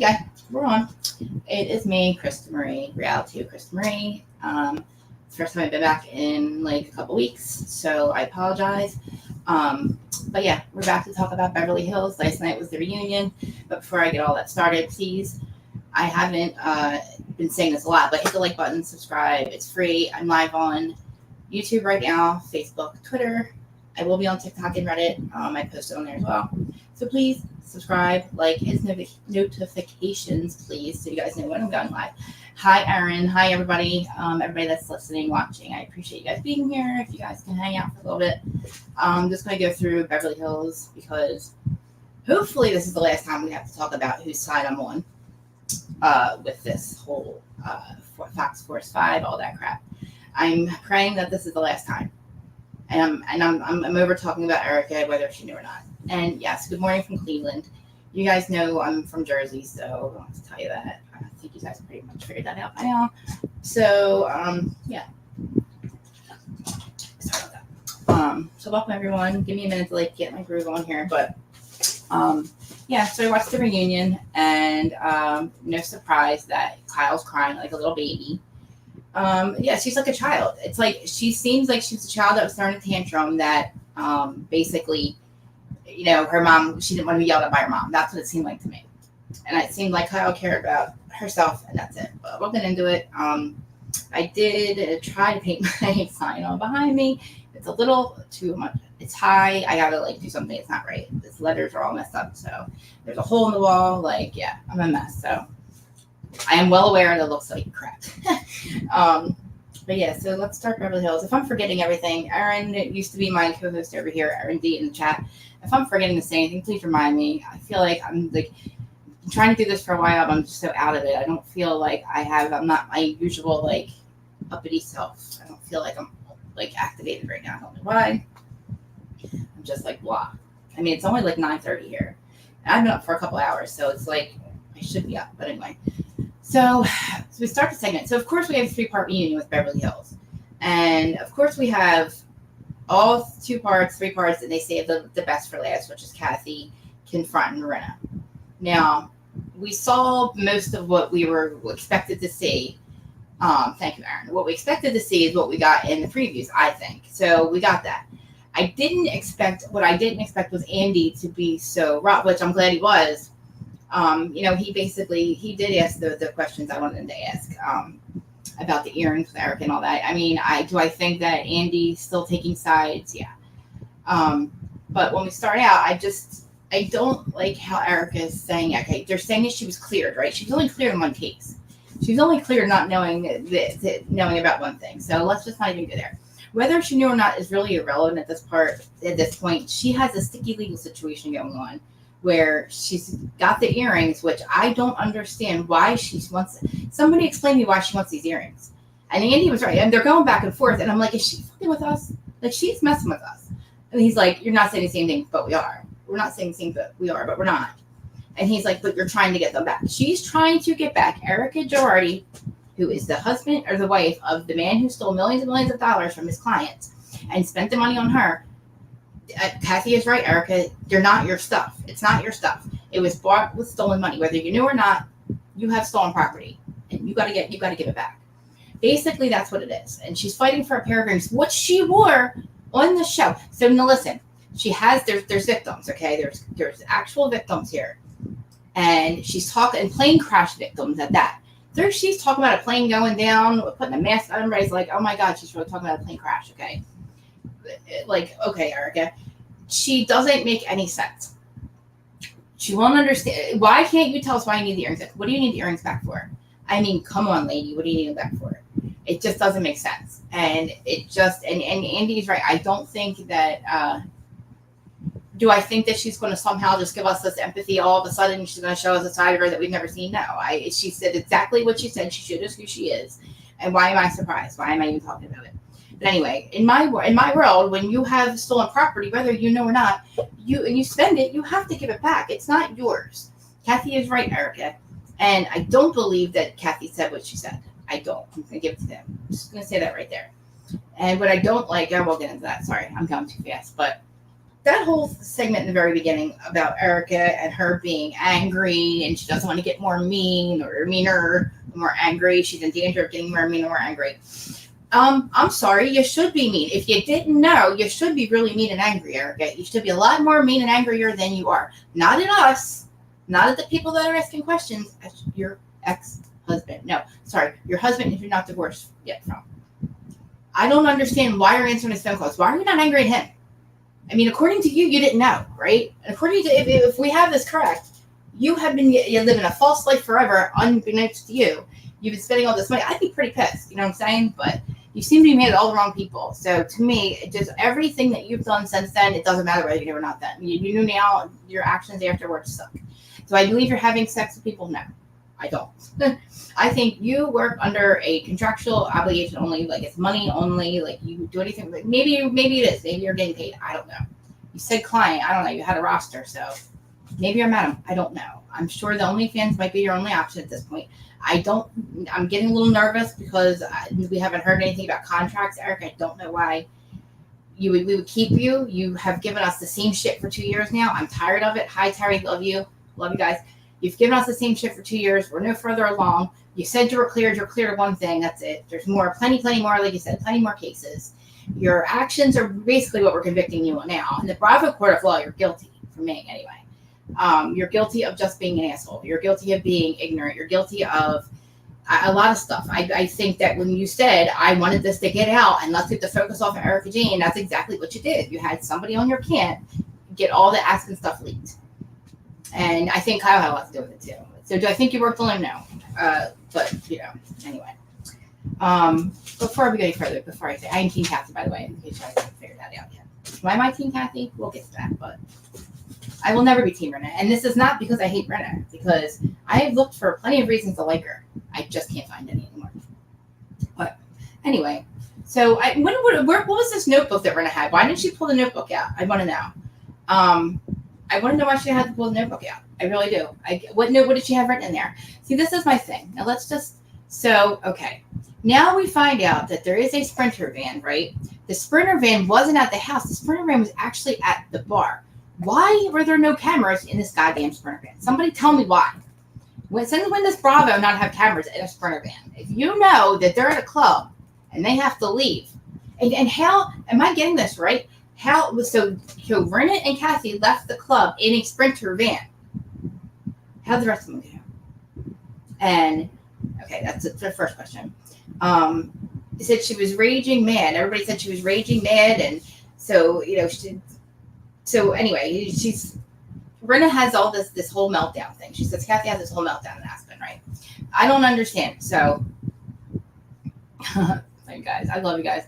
Okay, we're on. It is me, Krista Marie, reality of Krista Marie. It's the first time I've been back in like a couple weeks, so I apologize. But yeah, we're back to talk about Beverly Hills. Last night was the reunion, but before I get all that started, please, I haven't been saying this a lot, but hit the like button, subscribe. It's free. I'm live on YouTube right now, Facebook, Twitter. I will be on TikTok and Reddit. I post it on there as well. So please subscribe, like, hit notifications, please, so you guys know when I'm going live. Hi, Erin. Hi, everybody. Everybody that's listening, watching. I appreciate you guys being here. If you guys can hang out for a little bit. I'm just going to go through Beverly Hills because hopefully this is the last time we have to talk about whose side I'm on with this whole Fox Force 5, all that crap. I'm praying that this is the last time. And I'm over talking about Erica, whether she knew or not. And yes, good morning from Cleveland. You guys know I'm from Jersey, so I don't have to tell you that. I think you guys pretty much figured that out by now. So, yeah. Sorry about that. So welcome everyone. Give me a minute to like get my groove on here, but yeah. So I watched the reunion, and no surprise that Kyle's crying like a little baby. Yeah, she's like a child. It's like she seems like she's a child that was throwing a tantrum that basically, you know, her mom, she didn't want to be yelled at by her mom. That's what it seemed like to me. And it seemed like Kyle cared about herself, and that's it. But we'll get into it. I did try to paint my sign on behind me. It's a little too much. It's high. I gotta like do something. It's not right. These letters are all messed up. So there's a hole in the wall. Like, yeah, I'm a mess. So I am well aware that it looks like crap. But yeah, so let's start Beverly Hills. If I'm forgetting everything, Erin used to be my co-host over here, Erin D in the chat. If I'm forgetting to say anything, please remind me. I feel like I'm trying to do this for a while, but I'm just so out of it. I don't feel like I'm not my usual like uppity self. I don't feel like I'm like activated right now. I don't know why. I'm just like blah. I mean, it's only like 9:30 here. And I've been up for a couple hours, so it's like I should be up. But anyway. So we start the segment. So, of course, we have a 3-part reunion with Beverly Hills. And, of course, we have all 3 parts, and they save the best for last, which is Kathy confronting RINNA. Now, we saw most of what we were expected to see. Thank you, Aaron. What we expected to see is what we got in the previews, I think. So we got that. What I didn't expect was Andy to be so rough, which I'm glad he was. You know, he did ask the questions I wanted him to ask about the earrings with Eric and all that. I mean, do I think that Andy's still taking sides? Yeah. But when we start out, I don't like how Erica is saying, okay, they're saying that she was cleared, right? She was only cleared in one case. She was only cleared not knowing about one thing. So let's just not even go there. Whether she knew or not is really irrelevant at this point. She has a sticky legal situation going on, where she's got the earrings, which I don't understand why she wants. Somebody explain to me why she wants these earrings. And Andy was right. And they're going back and forth. And I'm like, is she fucking with us? Like, she's messing with us. And he's like, you're not saying the same thing, but we are. We're not saying the same, but we are, but we're not. And he's like, but you're trying to get them back. She's trying to get back Erica Girardi, who is the husband or the wife of the man who stole millions and millions of dollars from his clients and spent the money on her. Kathy is right, Erica. They're not your stuff. It's not your stuff. It was bought with stolen money. Whether you knew or not, you have stolen property, and you got to give it back. Basically, that's what it is. And she's fighting for a pair of earrings, which she wore on the show. So now listen, she has there's victims. Okay, there's actual victims here, and she's talking plane crash victims at that. She's talking about a plane going down, putting a mask on. Everybody's like, oh my god, she's really talking about a plane crash. Okay. Like, okay, Erica, she doesn't make any sense. She won't understand. Why can't you tell us why you need the earrings back? What do you need the earrings back for? I mean, come on, lady. What do you need them back for? It just doesn't make sense. And and Andy's right. I don't think that, do I think that she's going to somehow just give us this empathy all of a sudden? She's going to show us a side of her that we've never seen? No. She said exactly what she said. She showed us who she is. And why am I surprised? Why am I even talking about it? But anyway, in my world, when you have stolen property, whether you know or not, you spend it, you have to give it back. It's not yours. Kathy is right, Erica. And I don't believe that Kathy said what she said. I don't. I'm going to give it to them. I'm just going to say that right there. And what I don't like, I won't get into that. Sorry, I'm going too fast. But that whole segment in the very beginning about Erica and her being angry and she doesn't want to get more mean or meaner, more angry. She's in danger of getting more mean or more angry. I'm sorry, you should be mean. If you didn't know, you should be really mean and angry, Erica. You should be a lot more mean and angrier than you are. Not at us, not at the people that are asking questions, at your ex-husband. No, sorry, your husband if you're not divorced yet from. I don't understand why you're answering his phone calls. Why are you not angry at him? I mean, according to you, you didn't know, right? According to, if we have this correct, you have been living a false life forever, unbeknownst to you. You've been spending all this money. I'd be pretty pissed, you know what I'm saying? But you seem to be mad at all the wrong people. So to me, just everything that you've done since then, it doesn't matter whether you knew or not then. You knew now, your actions afterwards suck. Do I believe you're having sex with people? No, I don't. I think you work under a contractual obligation only, like it's money only, like you do anything. Like maybe it is. Maybe you're getting paid. I don't know. You said client. I don't know. You had a roster, so maybe you're madam. I don't know. I'm sure the OnlyFans might be your only option at this point. I'm getting a little nervous because we haven't heard anything about contracts, Eric. I don't know why we would keep you. You have given us the same shit for 2 years now. I'm tired of it. Hi, Terry. Love you. Love you guys. You've given us the same shit for 2 years. We're no further along. You said you were cleared. You're cleared of one thing. That's it. There's more, plenty more, like you said, plenty more cases. Your actions are basically what we're convicting you on now. In the Bravo Court of Law, you're guilty, for me anyway. You're guilty of just being an asshole. You're guilty of being ignorant. You're guilty of a lot of stuff. I think that when you said, I wanted this to get out and let's get the focus off of Erica Jane, that's exactly what you did. You had somebody on your camp get all the Aspen stuff leaked. And I think Kyle had a lot to do with it too. So do I think you worked alone? No. But, anyway. Before we go any further, before I say, I am Team Kathy, by the way, in case I haven't figured that out yet. Why am I Team Kathy? We'll get to that, but I will never be Team RINNA. And this is not because I hate RINNA, because I have looked for plenty of reasons to like her. I just can't find any anymore. But anyway, so what was this notebook that RINNA had? Why didn't she pull the notebook out? I want to know. I want to know why she had to pull the notebook out. I really do. What did she have written in there? See, this is my thing. Now okay. Now we find out that there is a Sprinter van, right? The Sprinter van wasn't at the house. The Sprinter van was actually at the bar. Why were there no cameras in this goddamn Sprinter van? Somebody tell me why. When does Bravo not have cameras in a Sprinter van? If you know that they're at a club and they have to leave, and how am I getting this right? So RINNA and Kathy left the club in a Sprinter van. How did the rest of them go? And okay, that's the first question. They said she was raging mad. Everybody said she was raging mad, and so So anyway, RINNA has all this whole meltdown thing. She says Kathy has this whole meltdown in Aspen, right? I don't understand. So, you guys, I love you guys.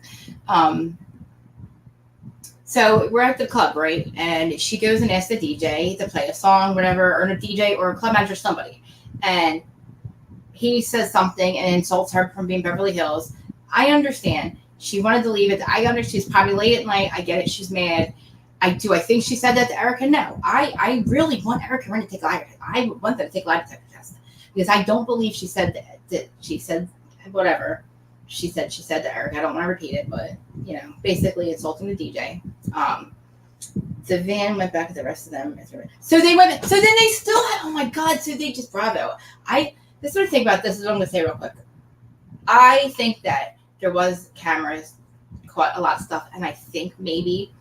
So we're at the club, right? And she goes and asks the DJ to play a song, whatever, or a DJ or a club manager, somebody. And he says something and insults her from being Beverly Hills. I understand. She wanted to leave it. I understand. She's probably late at night. I get it. She's mad. I think she said that to Erica? No. I really want Erica to take a lie detector. I want them to take a lie detector test. Because I don't believe she said that she said whatever. She said to Erica. I don't want to repeat it, but basically insulting the DJ. The van went back with the rest of them. So they went. So then they still had. Oh my God! So they just Bravo. This is what I think about this. Is what I'm going to say real quick. I think that there was cameras, caught a lot of stuff, and I think maybe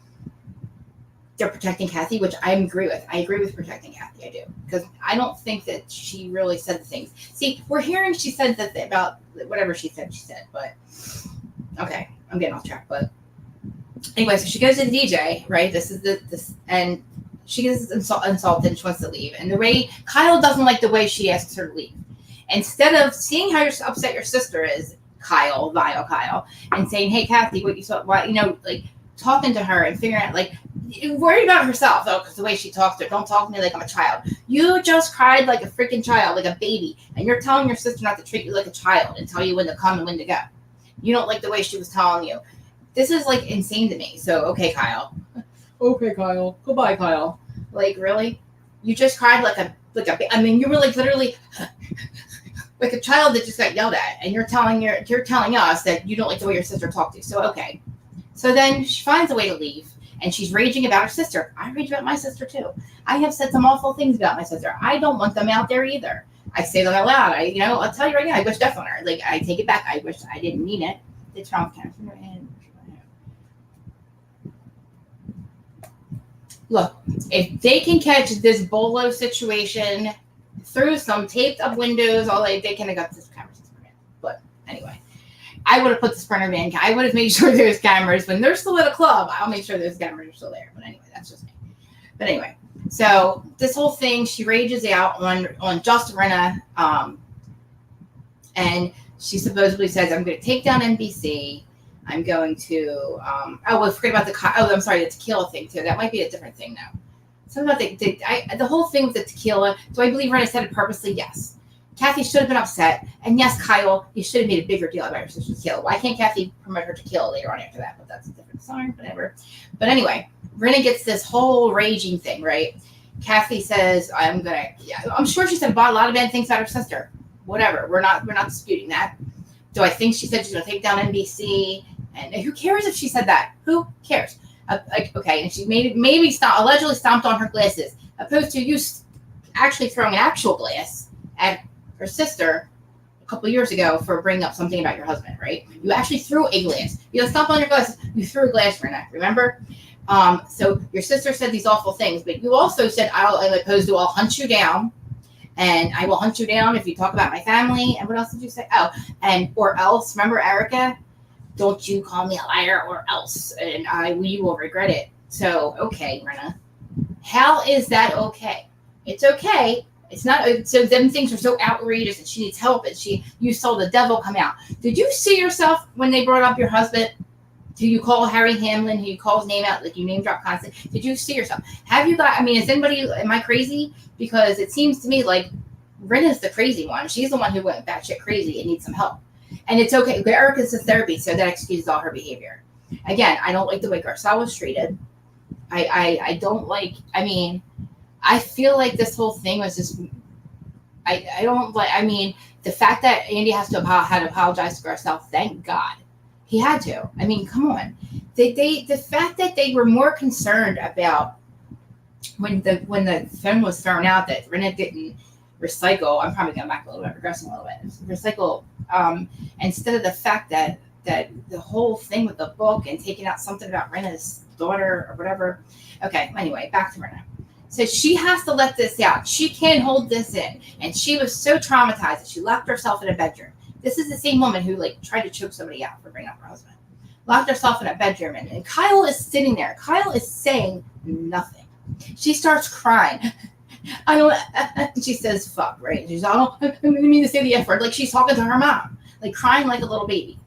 they're protecting Kathy, which I agree with. I agree with protecting Kathy. I do, because I don't think that she really said the things. See, we're hearing she said that about whatever she said, but okay, I'm getting off track. But anyway, so she goes to the DJ, right? And she gets insulted and she wants to leave. And the way Kyle doesn't like the way she asks her to leave. Instead of seeing how upset your sister is, Kyle, vile Kyle, and saying, "Hey, Kathy, what you saw? Why, like talking to her and figuring out, like, worried about herself though, because the way she talks to her, don't talk to me like I'm a child. You just cried like a freaking child, like a baby, and you're telling your sister not to treat you like a child and tell you when to come and when to go. You don't like the way she was telling you. This is like insane to me. So okay, Kyle. Okay, Kyle. Goodbye, Kyle. Like, really? You just cried like a. I mean, you were like literally like a child that just got yelled at, and you're telling us that you don't like the way your sister talked to you. So okay. So then she finds a way to leave, and she's raging about her sister. I rage about my sister too. I have said some awful things about my sister. I don't want them out there either. I say them out loud. I'll tell you right now, I wish death on her. Like, I take it back. I wish I didn't mean it. It's wrong, Karen. Look, if they can catch this Bolo situation through some taped up windows, they can have got this camera system in. But anyway, I would have put the Sprinter van. I would have made sure there's cameras when they're still at a club. I'll make sure those cameras are still there. But anyway, that's just me. But anyway, so this whole thing, she rages out on just RINNA, and she supposedly says, "I'm going to take down NBC. I'm going to, forget about the tequila thing too. That might be a different thing now. Something about the whole thing with the tequila. Do I believe RINNA said it purposely? Yes. Kathy should have been upset. And yes, Kyle, you should have made a bigger deal about your sister's tequila. Why can't Kathy promote her tequila later on after that? But that's a different story, whatever. But anyway, RINNA gets this whole raging thing, right? Kathy says, I'm sure she said a lot of bad things about her sister. Whatever. We're not disputing that. Do I think she said she's going to take down NBC? And who cares if she said that? Who cares? Okay, and she allegedly stomped on her glasses, opposed to you actually throwing an actual glass at her sister a couple of years ago for bringing up something about your husband, right? You actually threw a glass. You don't stomp on your glasses. You threw a glass for her neck, remember? So your sister said these awful things, but you also said, I'll hunt you down. And I will hunt you down if you talk about my family. And what else did you say? Oh, or else, remember Erica? Don't you call me a liar or else. And we will regret it. So, okay, RINNA. How is that okay? It's okay. It's not, so them things are so outrageous and she needs help and you saw the devil come out. Did you see yourself when they brought up your husband? Do you call Harry Hamlin, who you call his name out, like you name drop constantly? Did you see yourself? Am I crazy? Because it seems to me like RINNA's the crazy one. She's the one who went batshit crazy and needs some help. And it's okay. Erica's in therapy, so that excuses all her behavior. Again, I don't like the way Garcelle was treated. I don't like, I feel like this whole thing was just, the fact that Andy had to apologize to Garcelle, thank God. He had to. Come on. The fact that they were more concerned about when the film was thrown out that RINNA didn't recycle. I'm probably going back a little bit, regressing a little bit. Recycle instead of the fact that the whole thing with the book and taking out something about RINNA's daughter or whatever. Okay. Anyway, back to RINNA. So she has to let this out. She can't hold this in, and she was so traumatized that she locked herself in a bedroom. This is the same woman who tried to choke somebody out for bringing up her husband. Locked herself in a bedroom, and Kyle is sitting there. Kyle is saying nothing. She starts crying. She says, fuck, right? She's, I didn't mean to say the F word. Like she's talking to her mom, like crying like a little baby.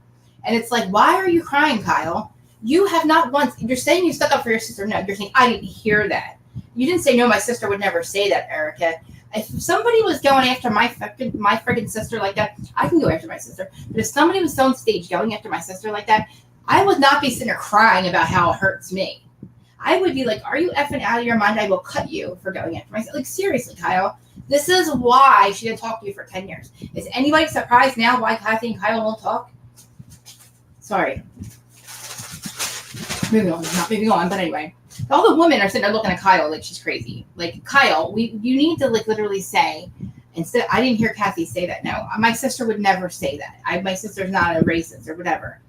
And it's like, why are you crying, Kyle? You have not once, you're saying you stuck up for your sister. No, you're saying, I didn't hear that. You didn't say, no, my sister would never say that, Erica. If somebody was going after my friggin' sister like that, I can go after my sister. But if somebody was on stage going after my sister like that, I would not be sitting there crying about how it hurts me. I would be like, are you effing out of your mind? I will cut you for going after my sister. Like, seriously, Kyle. This is why she didn't talk to you for 10 years. Is anybody surprised now why Kathy and Kyle won't talk? Sorry. Not moving on, but anyway. All the women are sitting there looking at Kyle like she's crazy. Like, Kyle, you need to literally say, instead, I didn't hear Kathy say that. No, my sister would never say that. My sister's not a racist or whatever.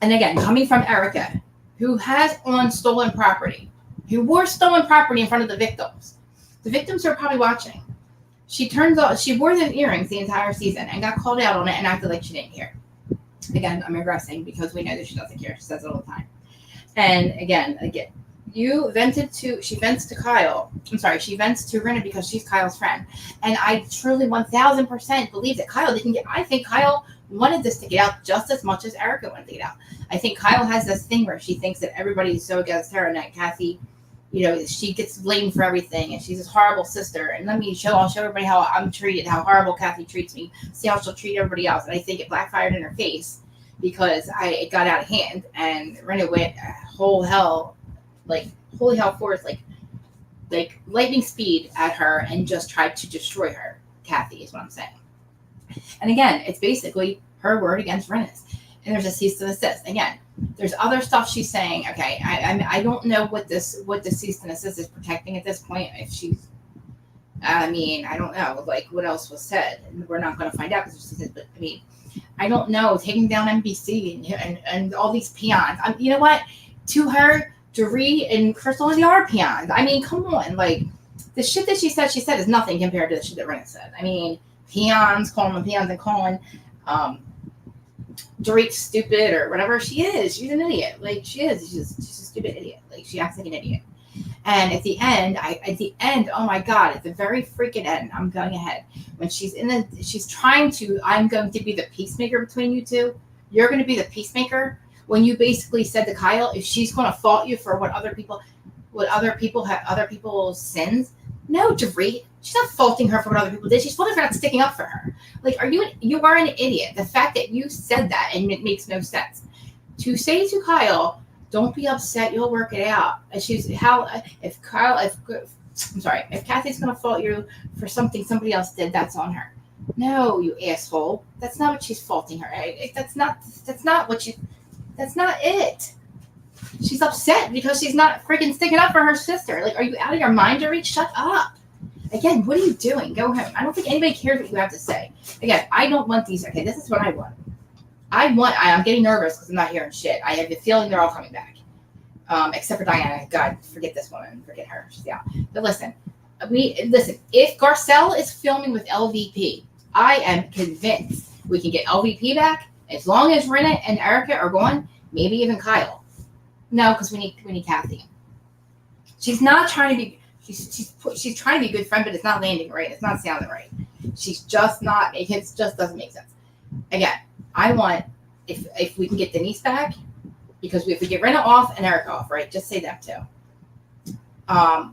And again, coming from Erica, who has on stolen property, who wore stolen property in front of the victims. The victims are probably watching. She wore the earrings the entire season and got called out on it and acted like she didn't hear. Again, I'm regressing because we know that she doesn't care. She says it all the time. And again, she vents to Kyle. I'm sorry, she vents to RINNA because she's Kyle's friend. And I truly 1000% believe that Kyle didn't I think Kyle wanted this to get out just as much as Erica wanted to get out. I think Kyle has this thing where she thinks that everybody's so against her and that Kathy, she gets blamed for everything and she's this horrible sister. And I'll show everybody how I'm treated, how horrible Kathy treats me, see how she'll treat everybody else. And I think it backfired in her face because it got out of hand and RINNA went holy hell force, like lightning speed at her and just tried to destroy her. Kathy is what I'm saying. And again, it's basically her word against RINNA's. And there's a cease and desist. Again, There's other stuff she's saying. Okay, I don't know what the cease and desist is protecting at this point. If she's, I mean, I don't know. Like, what else was said? And we're not going to find out because but I mean, I don't know. Taking down NBC and all these peons. You know what? To her, Dorit and Crystal, they are peons. I mean, come on. Like, the shit that she said is nothing compared to the shit that Rinna said. I mean, peons, calling them peons and calling Dorit stupid or whatever she is. She's an idiot. Like, she is. She's a stupid idiot. Like, she acts like an idiot. And at the end, oh my God, at the very freaking end, I'm going ahead. When she's trying to, I'm going to be the peacemaker between you two. You're going to be the peacemaker. When you basically said to Kyle, if she's going to fault you for what other people's sins, no, Dorit, she's not faulting her for what other people did. She's faulting her for not sticking up for her. Like, you are an idiot. The fact that you said that, and it makes no sense. To say to Kyle, don't be upset, you'll work it out. And if Kathy's going to fault you for something somebody else did, that's on her. No, you asshole. That's not what she's faulting her. That's not it. She's upset because she's not freaking sticking up for her sister. Like, are you out of your mind, Dorit? Shut up. Again, what are you doing? Go home. I don't think anybody cares what you have to say. Again, I don't want these. Okay, this is what I want. I'm getting nervous because I'm not hearing shit. I have the feeling they're all coming back. Except for Diana. God, forget this woman. Forget her. She's out. But listen. If Garcelle is filming with LVP, I am convinced we can get LVP back as long as Rinna and Erica are gone, maybe even Kyle. No, because we need Kathy. She's not trying to be. She's trying to be a good friend, but it's not landing right. It's not sounding right. She's just not. It just doesn't make sense. Again, I want if we can get Denise back, because if we get Rinna off and Erica off, right? Just say that too.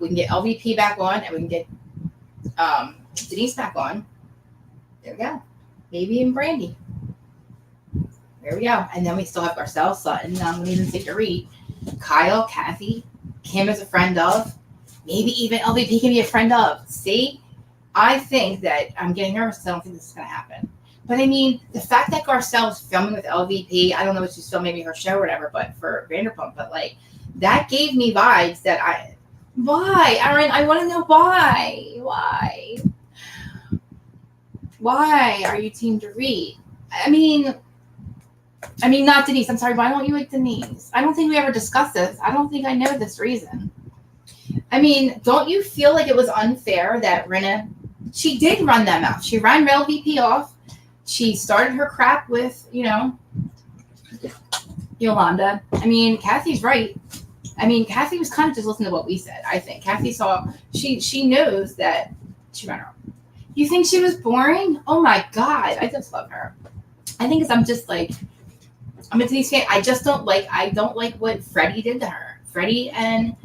We can get LVP back on, and we can get Denise back on. There we go. Maybe even Brandy. There we go. And then we still have Garcelle, Sutton. I'm going to even say Dorit, Kyle, Kathy, Kim is a friend of. Maybe even LVP can be a friend of. See? I think that I'm getting nervous. I don't think this is going to happen. But I mean, the fact that Garcelle is filming with LVP, I don't know if she's filming maybe her show or whatever, but for Vanderpump, but like, that gave me vibes that why? Aaron, I want to know why. Why are you Team Dorit? I mean, not Denise. I'm sorry, why don't you like Denise? I don't think we ever discussed this. I don't think I know this reason. I mean, don't you feel like it was unfair that Rinna, she did run them out. She ran LVP off. She started her crap with, Yolanda. I mean, Kathy's right. I mean, Kathy was kind of just listening to what we said, I think. Kathy she knows that she ran her off. You think she was boring? Oh my God. I just love her. I think I'm just like, I'm a Denise fan. I don't like what Freddie did to her. Freddie and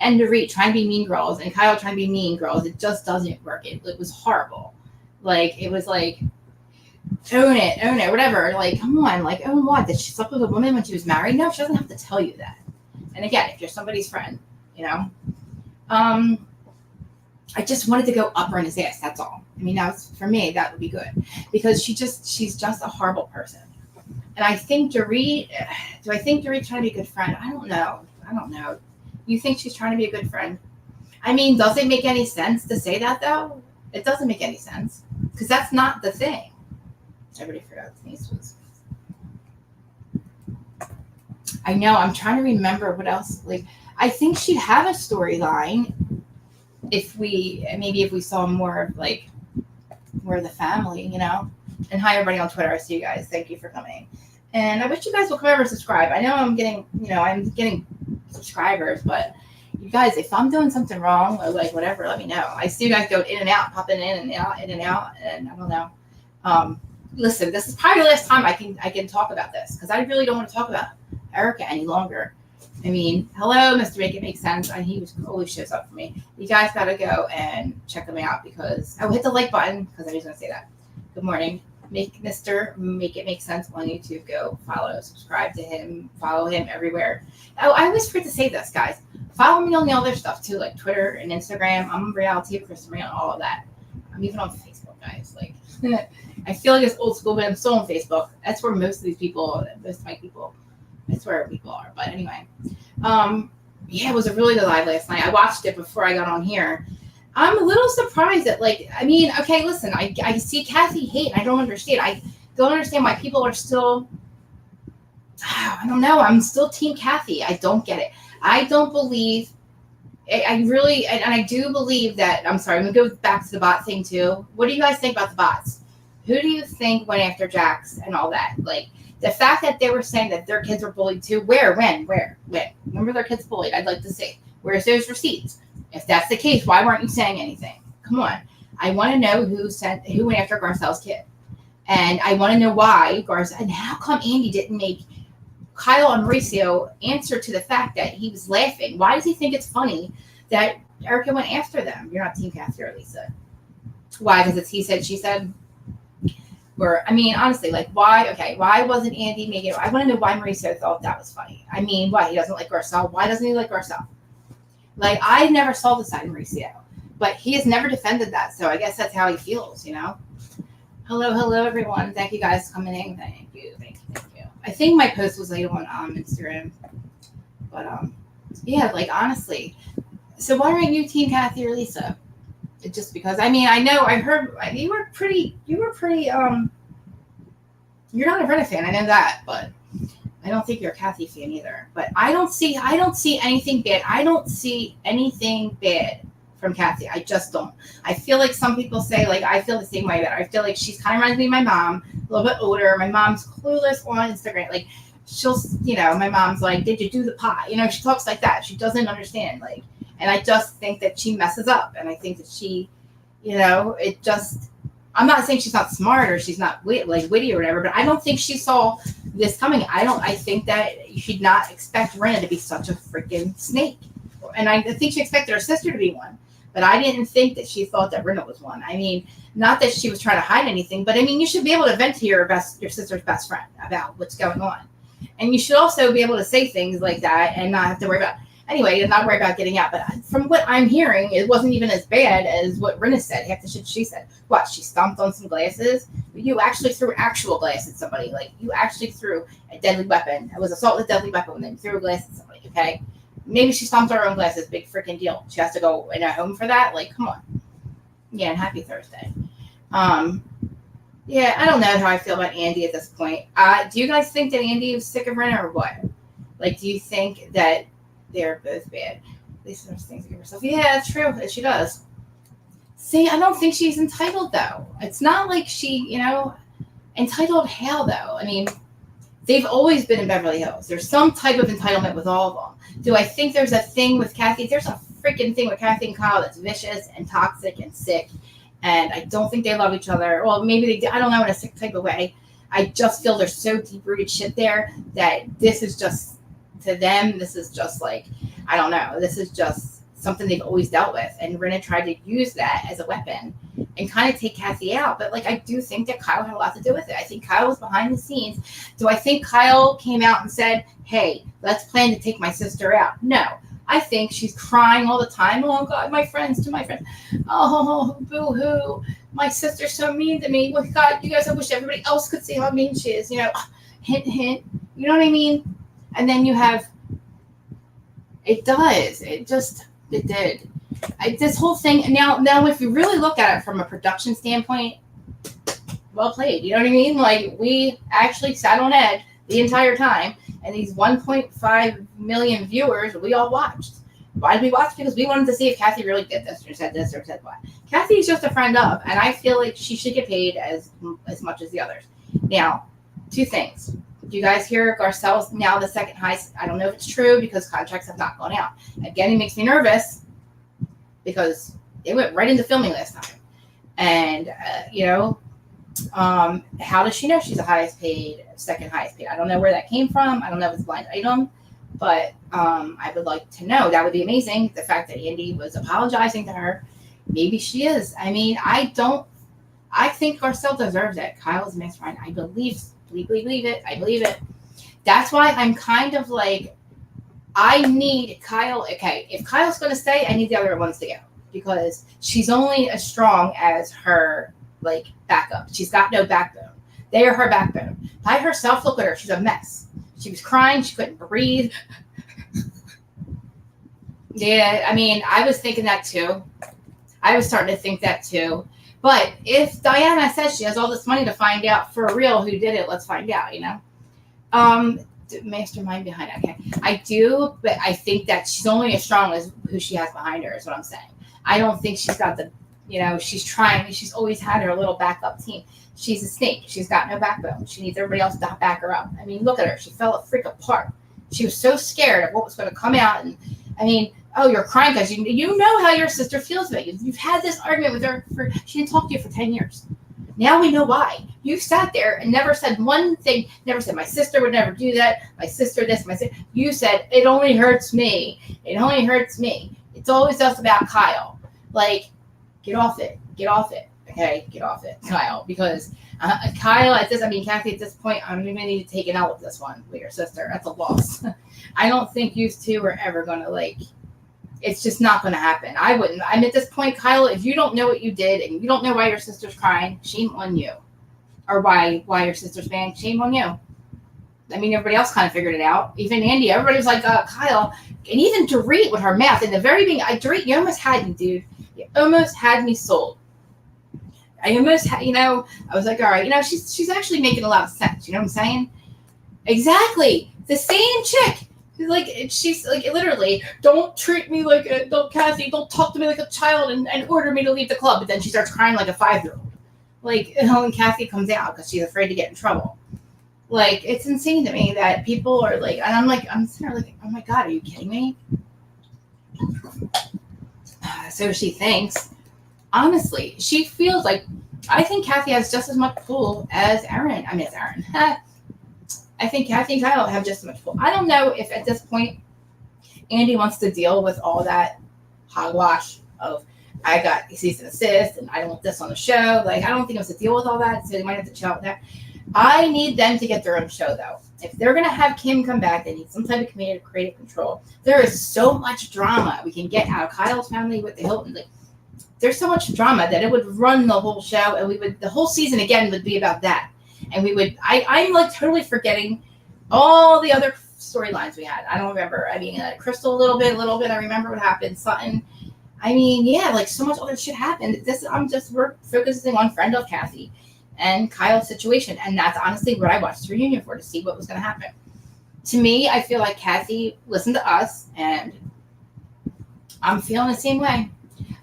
Dorit trying to be mean girls and Kyle trying to be mean girls. It just doesn't work. It was horrible. Like, it was like, own it, whatever. Like, come on. Like, own what? That she slept with a woman when she was married? No, she doesn't have to tell you that. And again, if you're somebody's friend, I just wanted to go up her in his ass. That's all. I mean, for me, that would be good. Because she's just a horrible person. And I think Dorit, do I think Dorit's trying to be a good friend? I don't know. You think she's trying to be a good friend? I mean, does it make any sense to say that, though? It doesn't make any sense. Because that's not the thing. Everybody forgot Denise was. I know. I'm trying to remember what else. Like, I think she'd have a storyline if we saw more of the family, And hi, everybody on Twitter. I see you guys. Thank you for coming. And I wish you guys will come over and subscribe. I know I'm getting subscribers, but you guys, if I'm doing something wrong or like whatever, let me know. I see you guys go in and out, popping in and out, and I don't know. Listen, this is probably the last time I can talk about this because I really don't want to talk about Erica any longer. I mean, hello, Mr. Make It Make Sense. And he always shows up for me. You guys got to go and check him out because I will hit the like button because I was going to say that. Good morning. Mr. Make It Make Sense on YouTube. Go follow, subscribe to him, follow him everywhere. Oh, I always forget to say this, guys. Follow me on the other stuff too, like Twitter and Instagram. I'm Reality of Chris Marie on all of that. I'm even on Facebook, guys. Like, I feel like it's old school, but I'm still on Facebook. That's where most of my people That's where people are. But anyway, yeah, it was a really good live last night. I watched it before I got on here. I'm a little surprised that, like, I mean, okay, listen, I see Kathy hate. I don't understand. I don't understand why people are still, I don't know. I'm still Team Kathy. I don't get it. I don't believe, I really, and I do believe that, I'm sorry, I'm going to go back to the bot thing too. What do you guys think about the bots? Who do you think went after Jax and all that? Like, the fact that they were saying that their kids were bullied too, where, when? When were their kids bullied? I'd like to see. Where's those receipts? If that's the case, why weren't you saying anything? Come on. I want to know who went after Garcelle's kid. And I want to know why Garcelle, and how come Andy didn't make Kyle and Mauricio answer to the fact that he was laughing? Why does he think it's funny that Erica went after them? You're not Team Kathy or Lisa. Why? Because it's he said, she said? Or, I mean, honestly, like, why? Okay, why wasn't Andy making it? I want to know why Mauricio thought that was funny. I mean, why? He doesn't like Garcelle. Why doesn't he like Garcelle? Like, I never saw the side of Mauricio, but he has never defended that. So I guess that's how he feels, you know? Hello, everyone. Thank you guys for coming in. Thank you. I think my post was late on Instagram, but yeah, like, honestly. So why aren't you Team Kathy or Lisa? Just because, I mean, I know I heard you were pretty. You're not a RINNA fan. I know that, but I don't think you're a Kathy fan either. But I don't see anything bad. I don't see anything bad from Kathy. I just don't. I feel like some people say, like, I feel the same way, that I feel like she's kind of reminds me of my mom, a little bit older. My mom's clueless on Instagram. Like, she'll, you know, my mom's like, did you do the pie? You know, she talks like that. She doesn't understand, like, and I just think that she messes up. And I think that she, you know, it just, I'm not saying she's not smart or she's not witty or whatever, but I don't think she saw this coming. I think that you should not expect RINNA to be such a freaking snake. And I think she expected her sister to be one. But I didn't think that she thought that RINNA was one. I mean, not that she was trying to hide anything, but I mean, you should be able to vent to your sister's best friend about what's going on. And you should also be able to say things like that and not have to worry about, anyway, and not worry about getting out. But from what I'm hearing, it wasn't even as bad as what RINNA said. Half the shit she said. What, she stomped on some glasses? You actually threw actual glass at somebody. Like, you actually threw a deadly weapon. It was assault with a deadly weapon when they threw a glass at somebody, okay? Maybe she stomped her own glasses. Big freaking deal. She has to go in a home for that? Like, come on. Yeah, and happy Thursday. Yeah, I don't know how I feel about Andy at this point. Do you guys think that Andy was sick of RINNA or what? Like, do you think that they're both bad? At least there's things to give herself. Yeah, that's true. She does. See, I don't think she's entitled, though. It's not like she, you know, entitled how, though? I mean, they've always been in Beverly Hills. There's some type of entitlement with all of them. Do I think there's a thing with Kathy? There's a freaking thing with Kathy and Kyle that's vicious and toxic and sick. And I don't think they love each other. Well, maybe they do. I don't know, in a sick type of way. I just feel there's so deep-rooted shit there that this is just, to them, this is just like, I don't know. This is just something they've always dealt with. And RINNA tried to use that as a weapon and kind of take Kathy out. But, like, I do think that Kyle had a lot to do with it. I think Kyle was behind the scenes. Do I think Kyle came out and said, hey, let's plan to take my sister out? No. I think she's crying all the time. Oh, God, my friends. Oh, boo-hoo. My sister's so mean to me. Well, God, you guys, I wish everybody else could see how mean she is. You know, hint, hint. You know what I mean? And then you have, it does. It did. This whole thing, now, if you really look at it from a production standpoint, well played. You know what I mean? Like, we actually sat on edge the entire time, and these 1.5 million viewers, we all watched. Why did we watch? Because we wanted to see if Kathy really did this or said what. Kathy's just a friend of, and I feel like she should get paid as much as the others. Now, two things. Do you guys hear Garcelle's now the second highest? I don't know if it's true because contracts have not gone out. Again, it makes me nervous because they went right into filming last time. And, you know, how does she know she's the second highest paid? I don't know where that came from. I don't know if it's a blind item, but I would like to know. That would be amazing. The fact that Andy was apologizing to her, maybe she is. I mean, I think Garcelle deserves it. Kyle's best friend. I believe it. I believe it. That's why I'm kind of like, I need Kyle. Okay, if Kyle's going to stay, I need the other ones to go because she's only as strong as her, like, backup. She's got no backbone. They are her backbone. By herself, look at her. She's a mess. She was crying. She couldn't breathe. Yeah, I mean, I was thinking that too. I was starting to think that too. But if Diana says she has all this money to find out for real who did it, let's find out, Mastermind behind it. Okay. I do, but I think that she's only as strong as who she has behind her, is what I'm saying. I don't think she's got she's trying. She's always had her little backup team. She's a snake. She's got no backbone. She needs everybody else to back her up. I mean, look at her. She fell a freak apart. She was so scared of what was going to come out. And I mean, oh, you're crying because you know how your sister feels about you. You've had this argument with her she didn't talk to you for 10 years. Now we know why. You sat there and never said one thing, never said, my sister would never do that, my sister this, my sister. You said, it only hurts me. It only hurts me. It's always just about Kyle. Like, get off it. Get off it. Okay? Get off it, Kyle. Because Kyle, Kathy, at this point, I'm going to need to take an L with this one with your sister. That's a loss. I don't think you two are ever going to, it's just not going to happen. I wouldn't. I'm at this point, Kyle, if you don't know what you did and you don't know why your sister's crying, shame on you. Or why your sister's mad, shame on you. I mean, everybody else kind of figured it out. Even Andy, everybody was like, Kyle. And even Dorit with her mouth. In the very beginning, Dorit, you almost had me, dude. You almost had me sold. I almost had, I was like, all right, she's actually making a lot of sense. You know what I'm saying? Exactly. The same chick. She's literally, don't treat me Kathy, don't talk to me like a child and order me to leave the club. But then she starts crying like a 5-year-old. And Kathy comes out because she's afraid to get in trouble. It's insane to me that people are and I'm sitting there oh my God, are you kidding me? So she thinks, honestly, she feels I think Kathy has just as much pull as Aaron. As Aaron. I think Kathy and Kyle have just as much pull. I don't know if at this point Andy wants to deal with all that hogwash of I got cease and desist and I don't want this on the show. I don't think he wants to deal with all that, so they might have to chill out with that. I need them to get their own show, though. If they're going to have Kim come back, they need some type of creative control. There is so much drama we can get out of Kyle's family with the Hilton. There's so much drama that it would run the whole show, and the whole season again would be about that. And I'm totally forgetting all the other storylines we had. I don't remember. Crystal a little bit. I remember what happened. Sutton. So much other shit happened. We're focusing on friend of Kathy and Kyle's situation. And that's honestly what I watched the reunion for, to see what was going to happen. To me, I feel like Kathy listened to us, and I'm feeling the same way.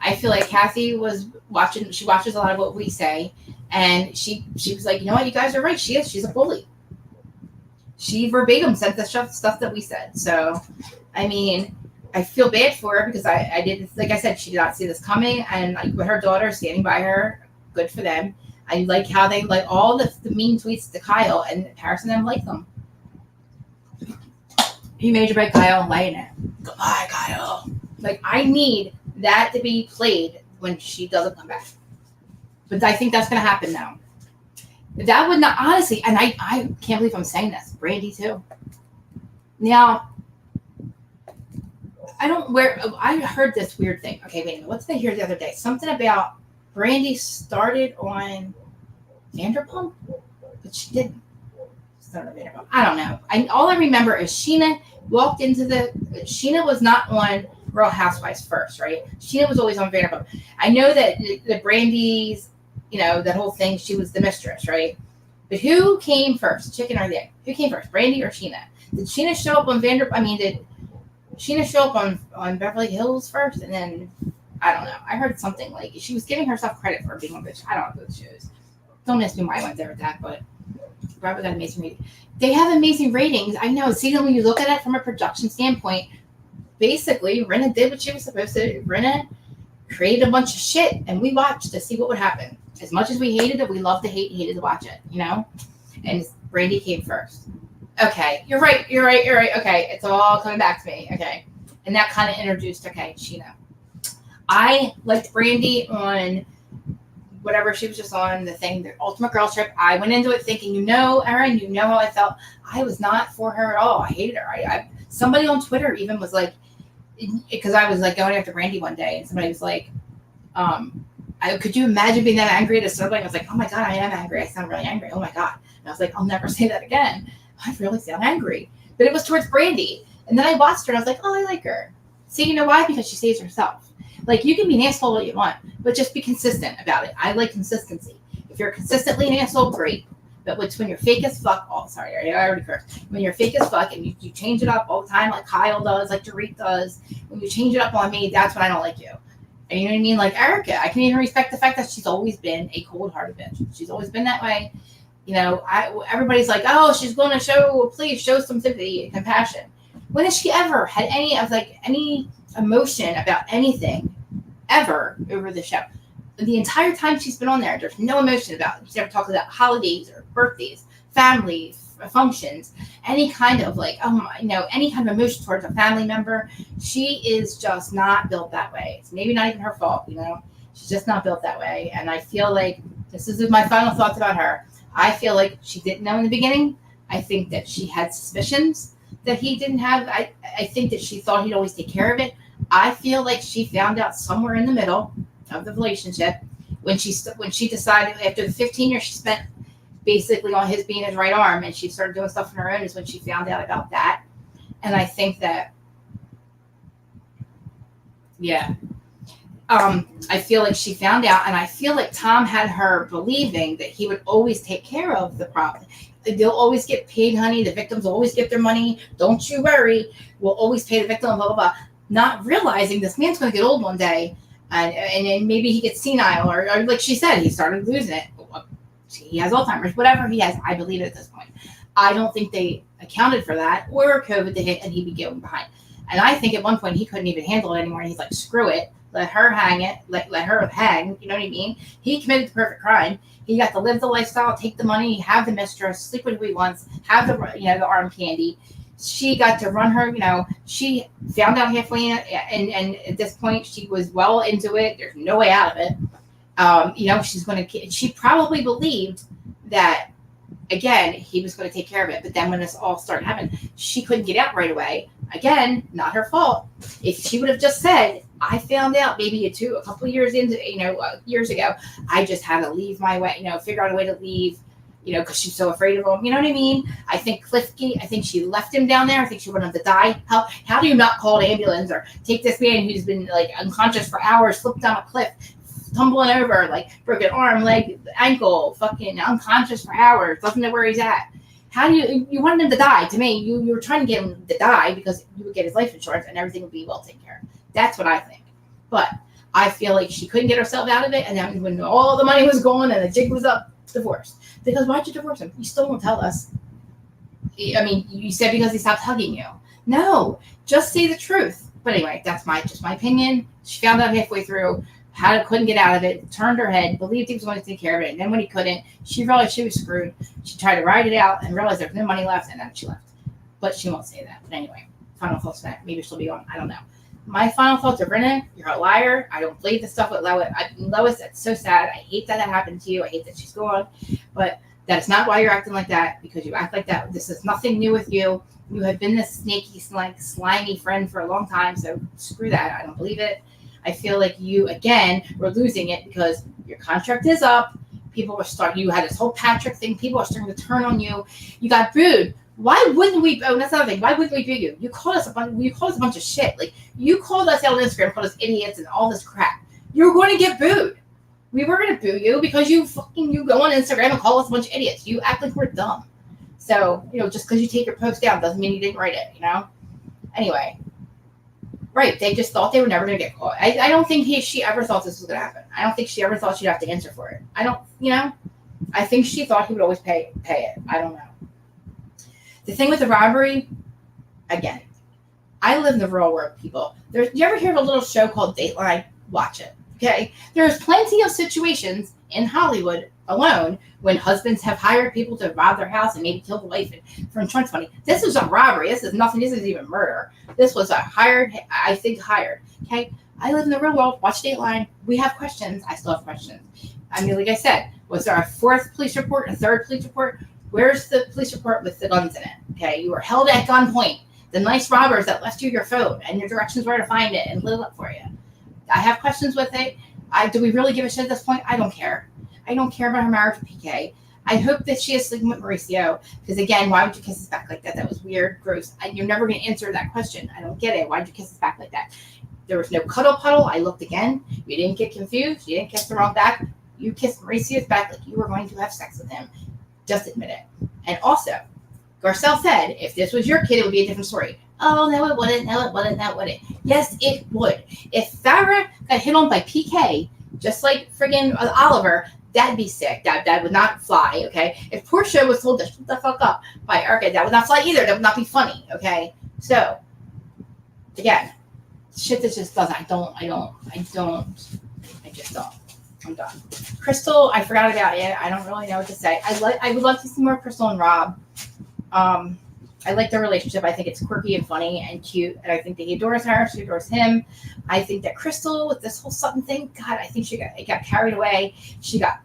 I feel like Kathy was watching. She watches a lot of what we say. And she was like, you know what, you guys are right. She's a bully. She verbatim said the stuff that we said. So, I feel bad for her because I did, like I said, she did not see this coming. And with her daughter standing by her, good for them. I like how they all the mean tweets to Kyle, and Harrison and them like them. He made your bed, Kyle. Lighten it. Goodbye, Kyle. I need that to be played when she doesn't come back. But I think that's going to happen now. That would not, honestly, and I can't believe I'm saying this. Brandy, too. Now, I heard this weird thing. Okay, wait a minute. What did I hear the other day? Something about Brandy started on Vanderpump, but she didn't start on Vanderpump. I don't know. All I remember is Sheena walked into Sheena was not on Real Housewives first, right? Sheena was always on Vanderpump. I know that the Brandy's, that whole thing, she was the mistress, right? But who came first, chicken or the egg? Who came first, Brandy or Sheena? Did Sheena show up on did Sheena show up on Beverly Hills first? And then, I don't know. I heard something she was giving herself credit for being on bitch. I don't know those shows. Don't ask me why I went there with that, but Bravo got amazing ratings. They have amazing ratings. I know. See, when you look at it from a production standpoint, basically, Rinna did what she was supposed to. Rinna created a bunch of shit, and we watched to see what would happen. As much as we hated it, we loved to hated to watch it, And Brandy came first. Okay, you're right. Okay, it's all coming back to me. Okay, and that kind of introduced, Sheena. I liked Brandy on whatever she was just on, the Ultimate Girls Trip. I went into it thinking, Erin, how I felt. I was not for her at all. I hated her. Somebody on Twitter even was like, because I was going after Brandy one day, and somebody was like, could you imagine being that angry at somebody? I was like, oh my God, I am angry. I sound really angry. Oh my God. And I was like, I'll never say that again. I really sound angry. But it was towards Brandy. And then I watched her and I was like, oh, I like her. See, you know why? Because she saves herself. Like, you can be an asshole all you want, but just be consistent about it. I like consistency. If you're consistently an asshole, great. But when you're fake as fuck, oh, sorry, I already cursed. When you're fake as fuck and you change it up all the time, like Kyle does, like Dorit does, when you change it up on me, that's when I don't like you. And you know what I mean? Like Erica, I can even respect the fact that she's always been a cold-hearted bitch. She's always been that way. You know, everybody's like, oh, she's going to please show some sympathy and compassion. When has she ever had any emotion about anything ever over the show? The entire time she's been on there, there's no emotion about it. She's never talked about holidays or birthdays, family functions, any kind of any kind of emotion towards a family member. She is just not built that way. It's maybe not even her fault, you know. She's just not built that way. And I feel like this is my final thoughts about her. I feel like she didn't know in the beginning. I think that she had suspicions that he didn't have. I think that she thought he'd always take care of it. I feel like she found out somewhere in the middle of the relationship when she decided, after the 15 years she spent basically on his being his right arm, and she started doing stuff on her own, is when she found out about that. And I think that, I feel like she found out, and I feel like Tom had her believing that he would always take care of the problem. They'll always get paid, honey. The victims will always get their money. Don't you worry. We'll always pay the victim, blah, blah, blah. Not realizing this man's going to get old one day, and then maybe he gets senile, or like she said, he started losing it. He has Alzheimer's, whatever he has. I believe it at this point. I don't think they accounted for that, or COVID to hit, and he'd be going behind. And I think at one point he couldn't even handle it anymore. And he's like, screw it. Let her hang it. Let her hang. You know what I mean? He committed the perfect crime. He got to live the lifestyle, take the money, have the mistress, sleep with who he wants, have the arm candy. She got to run her, she found out halfway in, and at this point she was well into it. There's no way out of it. She probably believed that, again, he was going to take care of it. But then when this all started happening, she couldn't get out right away. Again, not her fault. If she would have just said, I found out maybe a couple of years into, years ago, I just had to leave my way, figure out a way to leave, because she's so afraid of him. You know what I mean? I think she left him down there. I think she wanted him to die. How do you not call an ambulance or take this man who's been unconscious for hours, slipped down a cliff, tumbling over, broken arm, leg, ankle, fucking unconscious for hours, doesn't know where he's at? How do you wanted him to die? To me, you were trying to get him to die because you would get his life insurance and everything would be well taken care of. That's what I think. But I feel like she couldn't get herself out of it, and then when all the money was gone and the jig was up, divorced. Because why'd you divorce him? You still won't tell us. I mean, you said because he stopped hugging you. No, just say the truth. But anyway, that's just my opinion. She found out halfway through, couldn't get out of it, turned her head, believed he was going to take care of it, and then when he couldn't, she realized she was screwed. She tried to ride it out and realized there was no money left, and then she left. But she won't say that. But anyway, final thoughts on that. Maybe she'll be on. I don't know. My final thoughts are, Rinna, you're a liar. I don't believe the stuff with Lois. That's so sad. I hate that happened to you. I hate that she's gone. But that's not why you're acting like that, because you act like that. This is nothing new with you. You have been this snaky, slimy friend for a long time, so screw that. I don't believe it. I feel like you, again, were losing it because your contract is up. People were you had this whole Patrick thing. People are starting to turn on you. You got booed. Why wouldn't we? Oh, that's another thing. Why wouldn't we boo you? You called us a bunch of shit. You called us out on Instagram, called us idiots and all this crap. You're going to get booed. We were going to boo you because you go on Instagram and call us a bunch of idiots. You act like we're dumb. So, just because you take your post down doesn't mean you didn't write it, Anyway. Right. They just thought they were never going to get caught. I don't think she ever thought this was going to happen. I don't think she ever thought she'd have to answer for it. I think she thought he would always pay it. I don't know. The thing with the robbery, again, I live in the real world, people. You ever hear of a little show called Dateline? Watch it, okay? There's plenty of situations in Hollywood alone when husbands have hired people to rob their house and maybe kill the wife for insurance money. This was a robbery. This is nothing. This isn't even murder. This was a hired, okay? I live in the real world. Watch Dateline. We have questions. I still have questions. I mean, like I said, was there a fourth police report, a third police report? Where's the police report with the guns in it? Okay, you were held at gunpoint. The nice robbers that left you your phone and your directions where to find it and lit it up for you. I have questions with it. Do we really give a shit at this point? I don't care. I don't care about her marriage with PK. I hope that she is sleeping with Mauricio, because again, why would you kiss his back like that? That was weird, gross. You're never going to answer that question. I don't get it. Why'd you kiss his back like that? There was no cuddle puddle. I looked again. You didn't get confused. You didn't kiss the wrong back. You kissed Mauricio's back like you were going to have sex with him. Just admit it. And also, Garcelle said, if this was your kid, it would be a different story. Oh, no, it wouldn't. No, it wouldn't. No, it wouldn't. Yes, it would. If Farrah got hit on by PK, just like friggin' Oliver, that'd be sick. That would not fly, okay? If Portia was told to shut the fuck up by Erica, that would not fly either. That would not be funny, okay? So, again, shit that just doesn't. I just don't. I'm done. Crystal, I forgot about it. I don't really know what to say. I would love to see more Crystal and Rob. I like their relationship. I think it's quirky and funny and cute. And I think that he adores her. She adores him. I think that Crystal, with this whole Sutton thing, God, I think it got carried away. She got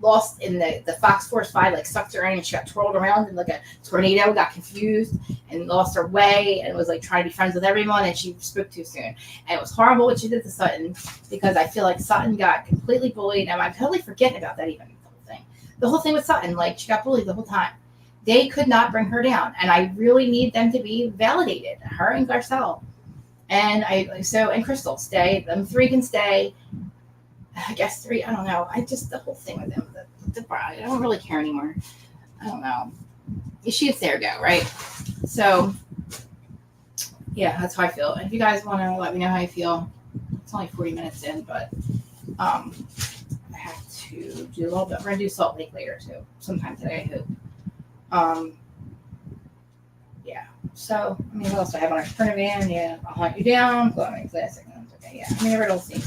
lost in the Fox Force 5, like sucked her in, and she got twirled around and like a tornado, got confused and lost her way and was like trying to be friends with everyone, and she spoke too soon. And it was horrible what she did to Sutton, because I feel like Sutton got completely bullied. And I'm totally forgetting about that even. The whole thing with Sutton, like she got bullied the whole time. They could not bring her down. And I really need them to be validated, her and Garcelle. And Crystal, stay. Them three can stay. I guess three, I don't know. The whole thing with them, I don't really care anymore. I don't know. She's there, go, right? So, yeah, that's how I feel. If you guys want to let me know how you feel, it's only 40 minutes in, but I have to do a little bit. We're going to do Salt Lake later, too. Sometime today, I hope. Yeah. So, I mean, what else do I have on our Turnavan? Yeah, I'll hunt you down. Glowing classic. Okay, yeah. I mean, everyone will see.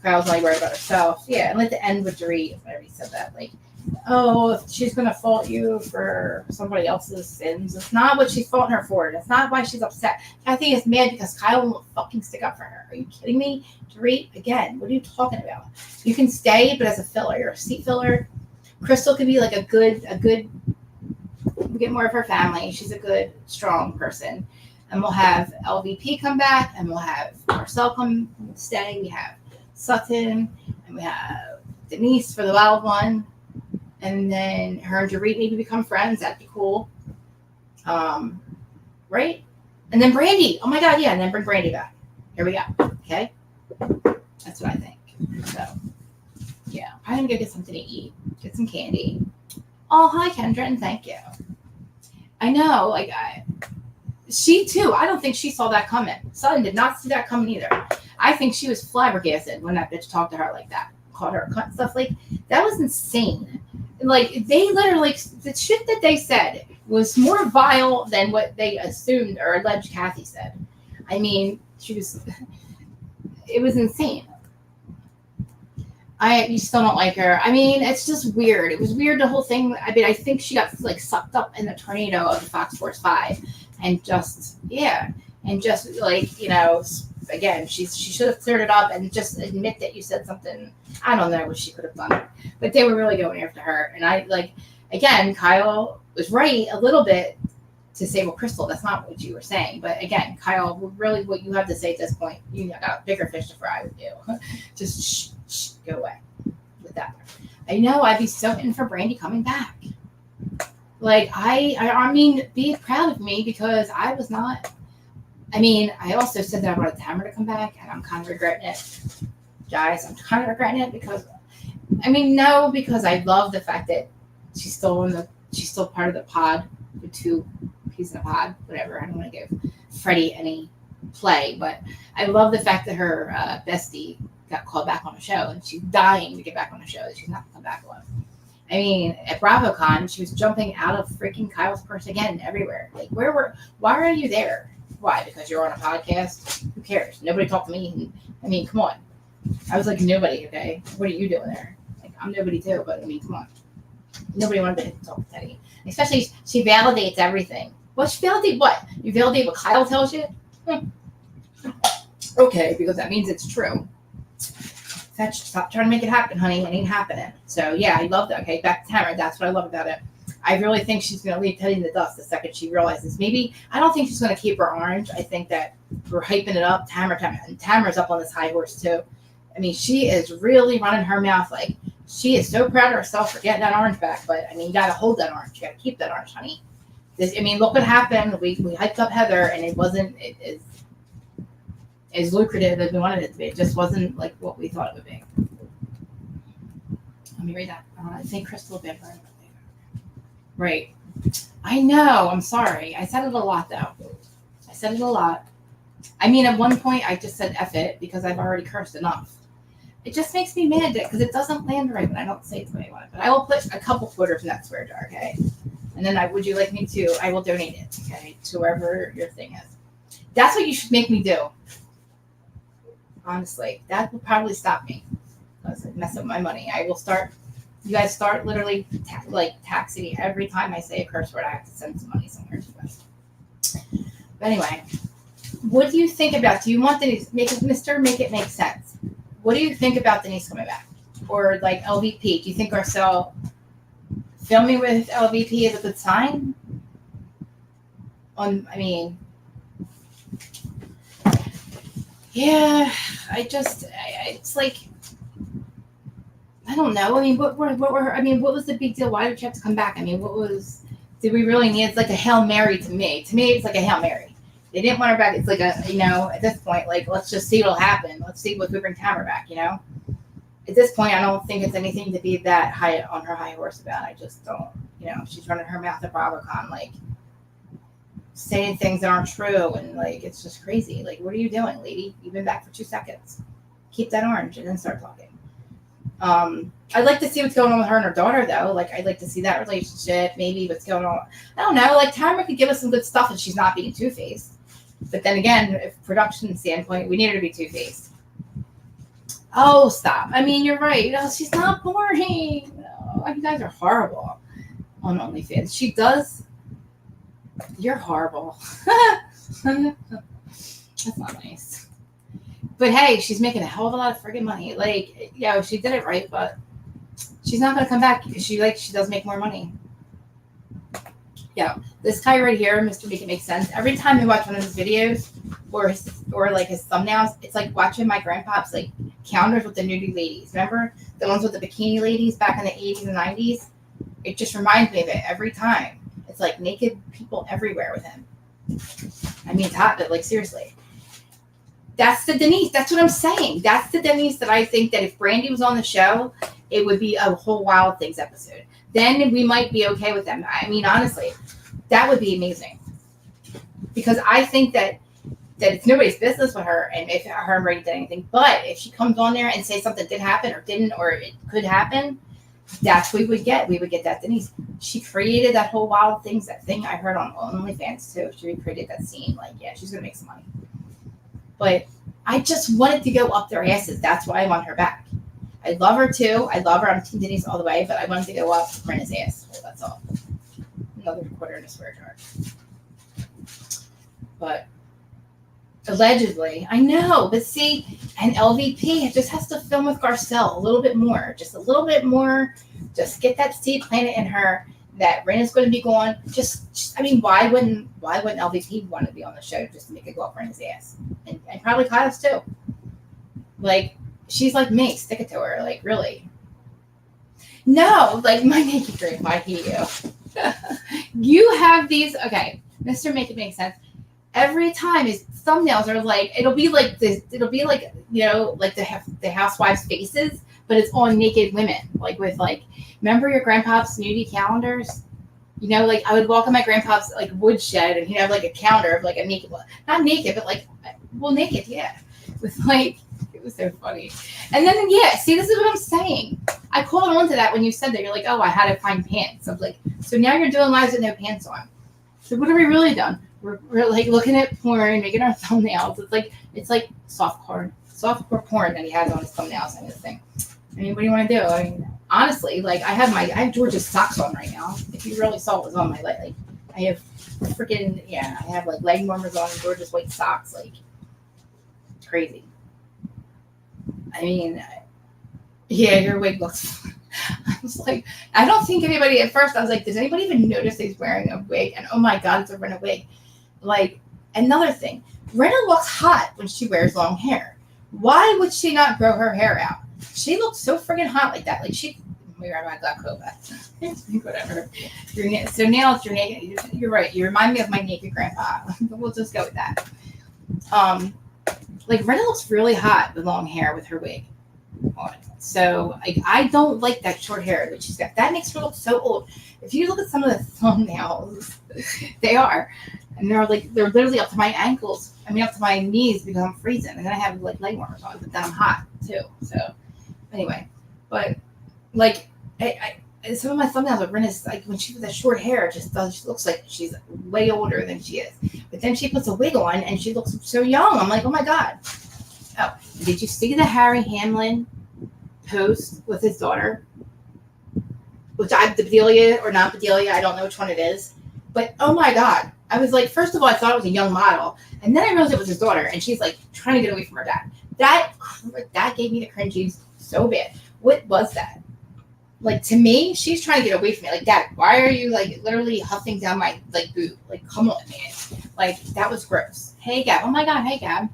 Kyle's only worried about herself. Yeah, and let the end with Dorit. I already said that. Like, oh, if she's going to fault you for somebody else's sins. It's not what she's faulting her for. That's not why she's upset. Kathy is mad because Kyle won't fucking stick up for her. Are you kidding me? Dorit, again, what are you talking about? You can stay, but as a filler. You're a seat filler. Crystal could be like a good get more of her family. She's a good, strong person. And we'll have LVP come back, and we'll have Marcel come stay. We have Sutton, and we have Denise for the wild one. And then her and Dorit maybe become friends. That'd be cool. Right? And then Brandy. Oh my God, yeah. And then bring Brandy back. Here we go. Okay? That's what I think. So, yeah. I'm going to go get something to eat. Get some candy. Oh, hi, Kendra, and thank you. I know, like, she too, I don't think she saw that coming. Sutton did not see that coming either. I think she was flabbergasted when that bitch talked to her like that. Called her a cunt and stuff. Like, that was insane. Like, they literally, the shit that they said was more vile than what they assumed or alleged Kathy said. I mean, it was insane. You still don't like her. I mean, it's just weird. It was weird, the whole thing. I mean, I think she got like sucked up in the tornado of the Fox Force 5 and just like, you know, again, she should have cleared it up and just admit that you said something. I don't know what she could have done, but they were really going after her. And I like, again, Kyle was right a little bit to say, well, Crystal, that's not what you were saying. But again, Kyle, really what you have to say at this point, you got bigger fish to fry with you. Just go away with that. I know I'd be so in for Brandy coming back. Like, I mean, be proud of me because I was not. I mean, I also said that I wanted Tamara to come back, and I'm kind of regretting it. Guys, I'm kind of regretting it because I love the fact that she's still part of the pod, the two pieces in a pod, whatever. I don't want to give Freddie any play, but I love the fact that her bestie got called back on the show, and she's dying to get back on the show that she's not going to come back on. I mean, at BravoCon, she was jumping out of freaking Kyle's purse again everywhere. Like, why are you there? Why? Because you're on a podcast? Who cares? Nobody talked to me. I mean, come on. I was like, nobody, okay? What are you doing there? Like, I'm nobody too, but I mean, come on. Nobody wanted to talk to Teddy. Especially, she validates everything. Well, she validates what? You validate what Kyle tells you? Okay, because that means it's true. Stop trying to make it happen, honey. It ain't happening. So, yeah, I love that. Okay, back to Tamara. That's what I love about it. I really think she's going to leave Teddy in the dust the second she realizes. Maybe, I don't think she's going to keep her orange. I think that we're hyping it up. Tamara's up on this high horse, too. I mean, she is really running her mouth like She is so proud of herself for getting that orange back. But I mean, you got to hold that orange. You got to keep that orange, honey. I mean, look what happened. We hyped up Heather, and it wasn't as lucrative as we wanted it to be. It just wasn't like what we thought it would be. Let me read that. St. Crystal Bedburn. Right. I know. I'm sorry. I said it a lot, though. I said it a lot. I mean, at one point, I just said F it because I've already cursed enough. It just makes me mad because it doesn't land right when I don't say it the way I want it. But I will put a couple quarters in that swear jar, okay? And then would you like me to? I will donate it, okay, to wherever your thing is. That's what you should make me do. Honestly, that will probably stop me. Because it mess up my money. I will start. You guys start literally taxing me every time I say a curse word. I have to send some money somewhere to you guys. But anyway, what do you think about? Do you want Denise make it make sense? What do you think about Denise coming back, or like LVP? Do you think Garcelle filming with LVP is a good sign? Yeah, it's like. I don't know. I mean, what was the big deal? Why did you have to come back? I mean, did we really need? It's like a Hail Mary to me. To me, it's like a Hail Mary. They didn't want her back. It's like at this point, like, let's just see what'll happen. Let's see what we bring Tamara back, At this point, I don't think it's anything to be that high on her high horse about. I just don't, she's running her mouth at BravoCon, like, saying things that aren't true. And, like, it's just crazy. Like, what are you doing, lady? You've been back for 2 seconds. Keep that orange and then start talking. I'd like to see what's going on with her and her daughter, though. Like, I'd like to see that relationship, maybe what's going on. I don't know. Like, Tamara could give us some good stuff if she's not being two-faced. But then again, if production standpoint, we need her to be two-faced. Oh, stop. I mean, you're right. She's not boring. No, you guys are horrible on OnlyFans. She does. You're horrible. That's not nice. But hey, she's making a hell of a lot of friggin' money. Like, she did it right, but she's not gonna come back because she does make more money. Yeah, this guy right here, Mr. Make It Make Sense. Every time I watch one of his videos or his thumbnails, it's like watching my grandpa's like calendars with the nudie ladies. Remember the ones with the bikini ladies back in the 80s and 90s? It just reminds me of it every time. It's like naked people everywhere with him. I mean, it's hot, but like seriously. That's the Denise. That's what I'm saying. That's the Denise that I think that if Brandy was on the show, it would be a whole Wild Things episode. Then we might be okay with them. I mean, honestly, that would be amazing. Because I think that it's nobody's business with her and if her and Brandy did anything. But if she comes on there and says something did happen or didn't or it could happen, that's what we would get. We would get that Denise. She created that whole Wild Things, that thing I heard on OnlyFans too. She recreated that scene. Like, yeah, she's going to make some money. But I just wanted to go up their asses. That's why I want her back. I love her too. I love her. I'm Team Denise all the way, but I wanted to go up Rinna's ass. Well, that's all. Another quarter in a swear jar. But allegedly, I know. But see, and LVP just has to film with Garcelle a little bit more. Just a little bit more. Just get that seed planted in her that Rinna's going to be gone. I mean, why wouldn't LVP want to be on the show just to make it go up Rinna's ass? And probably Kyle's too. Like, she's like me. Stick it to her. Like, really. No, like, my naked dream. I hate you. You have these. Okay, Mr. Make It Make Sense. Every time his thumbnails are like, it'll be like this. It'll be like, like the housewives' faces, but it's on naked women. Like with like, remember your grandpa's nudie calendars? Like I would walk in my grandpa's like woodshed and he'd have like a calendar of like a naked, not naked, but like, well, naked, yeah. With like, it was so funny. And then, yeah, see, this is what I'm saying. I caught on to that when you said that. You're like, oh, I had to find pants. I was like, so now you're doing lives with no pants on. So what have we really done? We're like looking at porn, making our thumbnails. It's like softcore porn that he has on his thumbnails and his thing. I mean, what do you want to do? I mean, honestly, like I have George's socks on right now. If you really saw what was on my leg, like I have freaking I have like leg warmers on and George's white socks, like crazy. I mean, yeah, your wig looks. I was like, I don't think anybody at first. I was like, does anybody even notice he's wearing a wig? And oh my God, it's a Rinna wig. Like another thing, Rinna looks hot when she wears long hair. Why would she not grow her hair out? She looked so friggin' hot like that. Like maybe I got glaucoma. Whatever. So now it's your naked. You're right. You remind me of my naked grandpa. We'll just go with that. Like Rinna looks really hot with long hair with her wig on. So like I don't like that short hair that she's got. That makes her look so old. If you look at some of the thumbnails, they are, and they're literally up to my ankles. I mean up to my knees because I'm freezing, and then I have like leg warmers on, but then I'm hot too. So anyway, but like some of my thumbnails are Rinna's like when she has that short hair, she looks like she's way older than she is. But then she puts a wig on and she looks so young. I'm like, oh my god. Oh, did you see the Harry Hamlin post with his daughter? Which Bedelia or not Bedelia, I don't know which one it is. But oh my god. I was like, first of all, I thought it was a young model. And then I realized it was his daughter. And she's like trying to get away from her dad. That gave me the cringies so bad. What was that? Like to me, she's trying to get away from me. Like, Dad, why are you like literally huffing down my like boob? Like, come on, man. Like that was gross. Hey, Gab. Oh my god. Hey, Gab.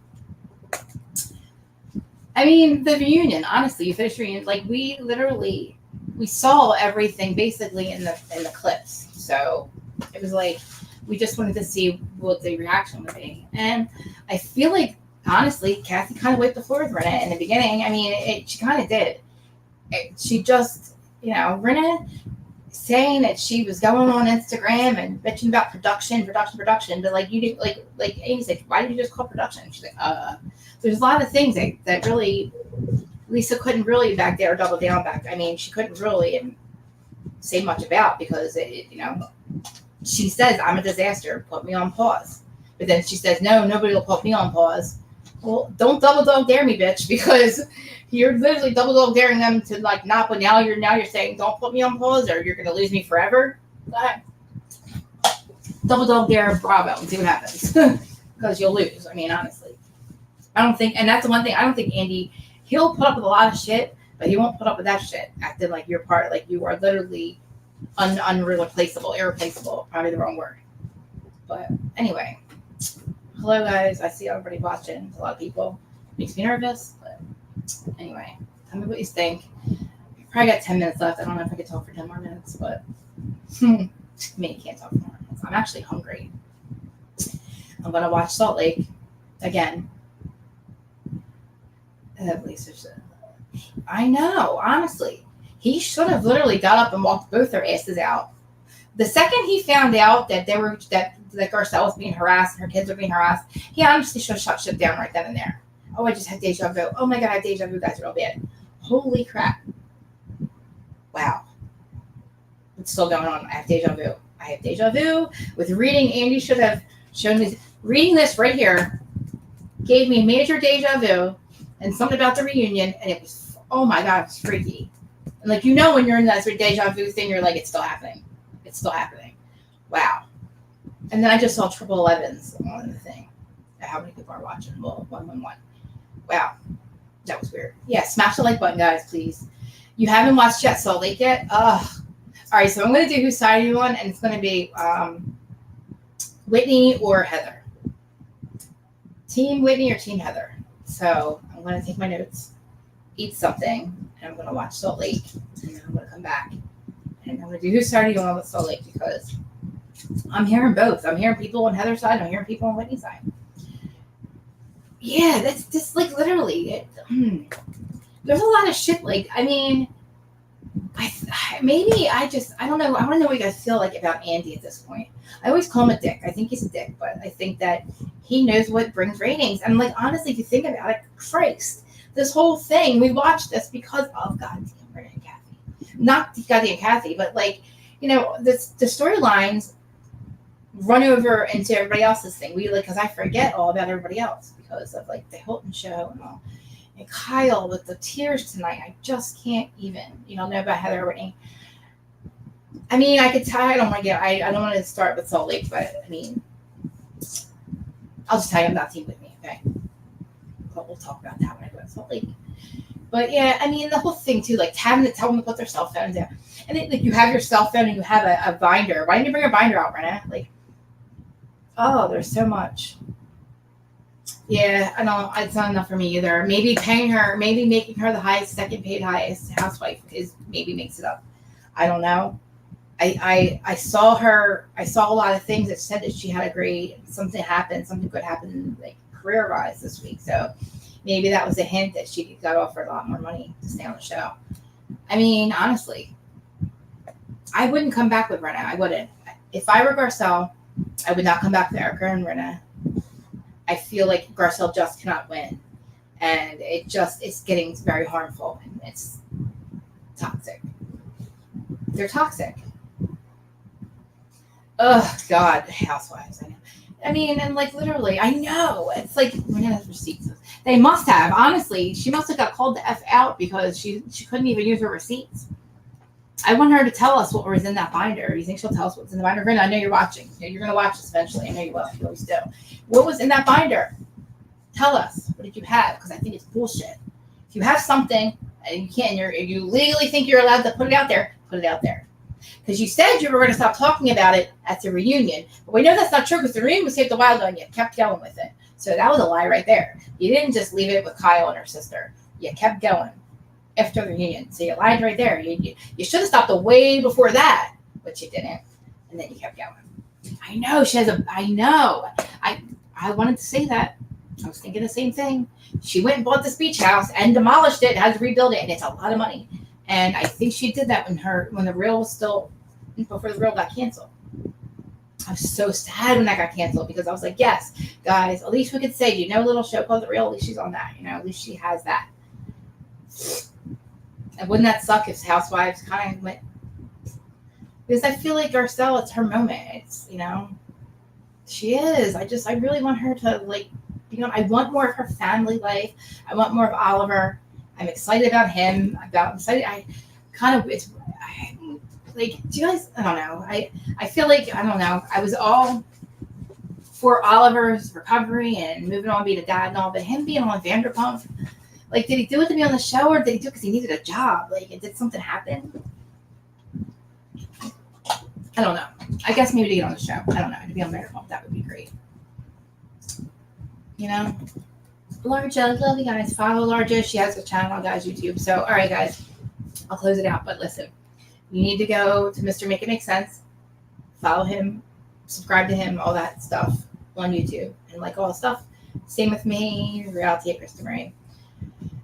I mean, the reunion. Honestly, you finished reunion. Like we saw everything basically in the clips. So it was like we just wanted to see what the reaction would be. And I feel like honestly, Kathy kind of wiped the floor with Rinna in the beginning. I mean, she kind of did. She just. Rinna saying that she was going on Instagram and bitching about production, but like you didn't like Amy said, why did you just call production? She's like, there's a lot of things that really Lisa couldn't really back there or double down back. I mean, she couldn't really say much about because she says I'm a disaster, put me on pause. But then she says, no, nobody will put me on pause. Well, don't double dog dare me, bitch, because you're literally double dog daring them to like not. But now you're saying don't put me on pause or you're gonna lose me forever. Double dog dare Bravo and see what happens because you'll lose. I mean, honestly, I don't think, and that's the one thing I don't think Andy. He'll put up with a lot of shit, but he won't put up with that shit. Acting like you're part, like you are literally irreplaceable. Probably the wrong word. But anyway. Hello guys, I see everybody watching. A lot of people. Makes me nervous, but anyway, tell me what you think. Probably got 10 minutes left. I don't know if I could talk for 10 more minutes, but me can't talk for more minutes. I'm actually hungry. I'm gonna watch Salt Lake again. I know, honestly. He should have literally got up and walked both their asses out. The second he found out that Garcelle was being harassed and her kids were being harassed, he honestly should have shut shit down right then and there. Oh, I just had deja vu. Oh my god, I have deja vu, guys, real bad. Holy crap. Wow. It's still going on. I have deja vu. With reading, Andy should have shown me. Reading this right here gave me major deja vu and something about the reunion, and it was, oh my god, it's freaky. And like, when you're in that deja vu thing, you're like, it's still happening. It's still happening. Wow. And then I just saw 11s on the thing. How many people are watching? Well, 111. Wow. That was weird. Yeah, smash the like button, guys, please. You haven't watched Salt Lake yet? Ugh. All right, so I'm going to do whose side are you on, and it's going to be Whitney or Heather. Team Whitney or Team Heather. So I'm going to take my notes, eat something, and I'm going to watch Salt Lake, and then I'm going to come back. And I'm going to do whose side are you on with Salt Lake because I'm hearing both. I'm hearing people on Heather's side. I'm hearing people on Whitney's side. Yeah, that's just like literally. There's a lot of shit. Like, I mean, I don't know. I want to know what you guys feel like about Andy at this point. I always call him a dick. I think he's a dick, but I think that he knows what brings ratings. And like, honestly, if you think about it, Christ, this whole thing, we watched this because of goddamn Rinna and Kathy. Not goddamn Kathy, but like, the storylines run over into everybody else's thing. Because I forget all about everybody else because of like the Hilton show and all. And Kyle with the tears tonight, I just can't even, know about Heather or Whitney. I mean, I could tell. I don't want to start with Salt Lake, but I mean, I'll just tell you I'm not team Whitney, okay? But we'll talk about that when I go to Salt Lake. But yeah, I mean, the whole thing too, like having to tell them to put their cell phones down. And then, like, you have your cell phone and you have a binder. Why didn't you bring a binder out, Rinna? Like, oh, there's so much. Yeah, I know it's not enough for me either. Maybe paying her, maybe making her the highest, second paid highest housewife is maybe makes it up. I don't know. I saw her. I saw a lot of things that said that she had a great something happened, something good happened like career wise this week. So maybe that was a hint that she got offered a lot more money to stay on the show. I mean, honestly, I wouldn't come back with Rinna. I wouldn't. If I were Garcelle, I would not come back with Erica and Rinna. I feel like Garcelle just cannot win, and it's getting very harmful and it's toxic. They're toxic. Oh God, housewives. I know. I mean, and like literally, I know it's like we're gonna have receipts. They must have. Honestly, she must have got called the f out because she couldn't even use her receipts. I want her to tell us what was in that binder. You think she'll tell us what's in the binder? Rinna, I know you're watching. You're gonna watch this eventually. I know you will. You always do. What was in that binder? Tell us. What did you have? Because I think it's bullshit. If you have something and you can't, you legally think you're allowed to put it out there, put it out there. Because you said you were going to stop talking about it at the reunion. But we know that's not true because the reunion was saved a while ago and you kept going with it. So that was a lie right there. You didn't just leave it with Kyle and her sister. You kept going after the reunion. So you lied right there. You should have stopped way before that, but you didn't. And then you kept going. I know she has I know. I wanted to say that. I was thinking the same thing. She went and bought this beach house and demolished it, had to rebuild it, and it's a lot of money. And I think she did that when the reel was still before the reel got canceled. I was so sad when that got canceled because I was like, yes, guys, at least we could say, a little show called The Reel, at least she's on that, at least she has that. And wouldn't that suck if Housewives kind of went? Because I feel like Garcelle, it's her moment. It's, she is. I really want her to I want more of her family life. I want more of Oliver. I'm excited about him. Do you guys, I don't know. I feel like, I don't know. I was all for Oliver's recovery and moving on, being a dad and all, but him being on Vanderpump, did he do it to be on the show or did he do it because he needed a job? Did something happen? I don't know. I guess maybe to get on the show. I don't know. To be on Vanderpump, that would be great. Larja, love you guys. Follow Larja. She has a channel on guys YouTube. So, all right, guys, I'll close it out. But listen, you need to go to Mr. Make It Make Sense. Follow him, subscribe to him, all that stuff on YouTube, and all the stuff. Same with me, Reality at Krista Marie.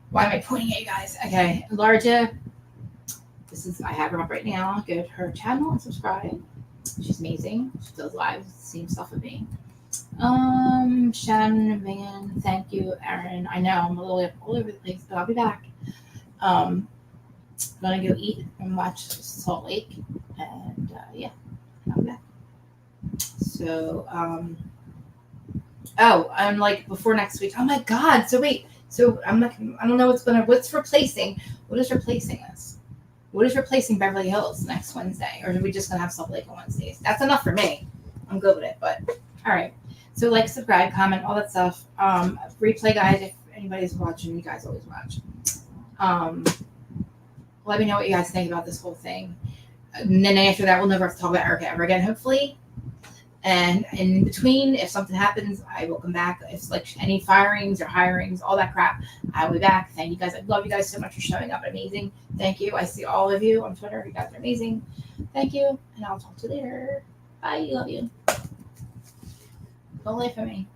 Why am I pointing at you guys? Okay, Larja. I have her up right now. Go to her channel and subscribe. She's amazing. She does live, same stuff with me. Shannon, Van, thank you, Aaron. I know I'm a little all over the place, but I'll be back. I'm gonna go eat and watch Salt Lake, and I'll be back. So, I'm before next week. Oh my God! So wait, I don't know what's replacing. What is replacing this? What is replacing Beverly Hills next Wednesday? Or are we just gonna have Salt Lake on Wednesdays? That's enough for me. I'm good with it, but all right. So subscribe, comment, all that stuff. Replay, guys, if anybody's watching, you guys always watch. Let me know what you guys think about this whole thing. And then after that, we'll never have to talk about Erica ever again, hopefully. And in between, if something happens, I will come back. If any firings or hirings, all that crap, I will be back. Thank you guys. I love you guys so much for showing up. Amazing. Thank you. I see all of you on Twitter. You guys are amazing. Thank you. And I'll talk to you later. Bye. Love you. Don't leave for me.